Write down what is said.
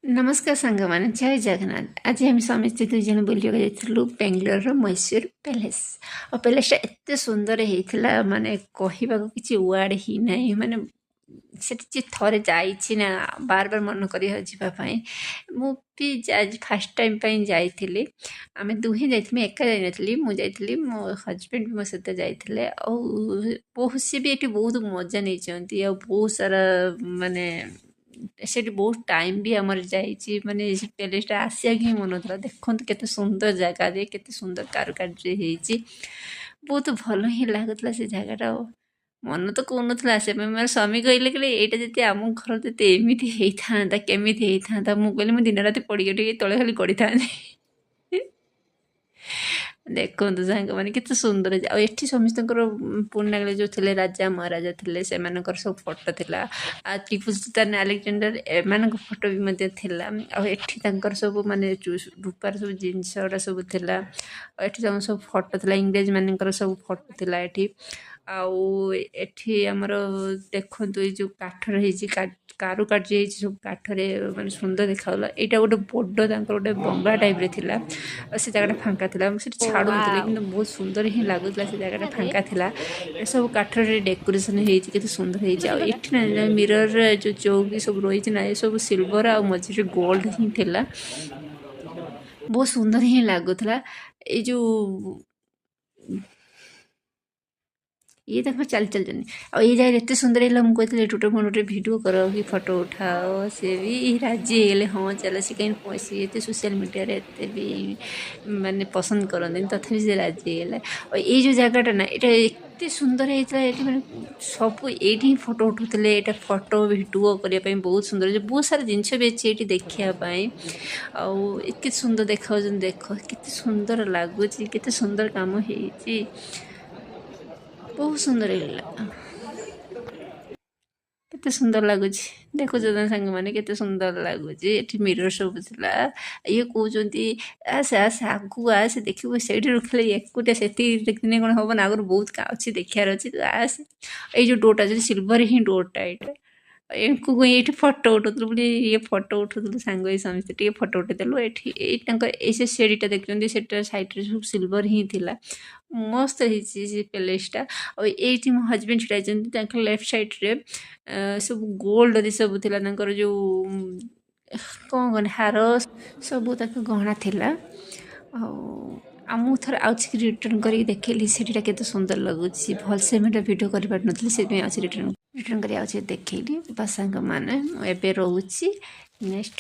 नमस्कार सांगମାନେ जय जगन्नाथ। आज आम समस्ते दुई जन बुलिया जाइलु बेंगलोर मैसूर पैलेस। और पैलेसटा एत सुंदर होता माने कहवा किसी वर्ड ही ना माने से थरे जाइए ना बार बार मन कर जावाई मुझे आज फास्ट टाइम जाइली आम दुहें जाइए एका जाइनी मुझे मो हजबैंड भी मो सहित जाते बहुत सी भी ये बहुत मजा नहीं बहुत सारा माने से बहुत टाइम भी आमर जाइए माने पैलेसटा आसिया ही मन था देखते केते सुंदर जगह केते सुंदर कारुकार्य होती बहुत भल ही लगुला से जगटा मन तो कौन आसे मोर स्वामी कहले कहले यहाँ जी आम घर जी एमती होता केमी होता मुझे कहली मुझे दिन रात पड़ी तले खाली गड़ी था देखु सांग मैंने केते सुंदर एठी समस्त पुराना काले जो थे राजा महाराजा थे से सब फोटो थिला Tipu Sultan Alexander M photo भी थिला एठी सब माने रूपार सब जिनस सब थिला एठी सब फोटो थिला इंग्रेज मानकर सब फोटो थिला एठी आमर देखु ये जो काठर कारुकार्य सब काठरे माने सुंदर देखा यहाँ गोटे बड़ गोटे बंगला टाइप थिला से जगह फांका थिला छाड़ू कि बहुत सुंदर ही लगुला से जगह फांका थिला सब काठर डेकोरेशन होती सुंदर होती मिरर जो चौकी सब रही ना ये सब सिल्वर आ मझे गोल्ड ही थिला बहुत सुंदर ही लगुला ये जो ये देखो चल चल जानी और ये जगह एत सुंदर है मुझे टोटे फोन गोटे भिड कर कि फटो उठाओ सी भी राजी है हाँ चल सी कहीं पैसे ये सोशल मीडिया एत भी माने पसंद करते तथा से राजी है और ये जो जगहटा ना ये एत सुंदर होता है ये सब ये फटो उठुले ये फटो भिडियो करने बहुत सुंदर बहुत सारा जिनस भी अच्छे ये देखापी आते सुंदर देखा देख के सुंदर लगुच के सुंदर कम हो बहुत सुंदर केते सुंदर लगुच देखो सांग मैंने केते सुंदर लगुच ये मिरर सब थिला ये कहते आसे आसे आगू आसे देखो से रुखले एकुटिया से देखने कौन हम ना आगर बहुत अच्छी देखार अच्छी आस ये डोरटा सिल्वर ही डोरटा यहाँ ये फटो उठाऊँ बोले ये फटो उठाऊँ सांग समस्ते फटो उठेदेलु ये सीढ़ीटा देखते से सैड्रे सब सिल्वर ही थिला मस्त है पैलेसटा और ये मो हजबैंड छिड़ा लेफ्ट सैड्रे सब गोल्ड सब थिला जो कौन कौन हार सब गहना थिला मुझे थर रिटर्न कर देखली सीटा केते सुंदर लगुच भलसे मुझे भिडियो कर पार नी से रिटर्न कर देखली बस सांग मैंने एवं रोचे नेक्स्ट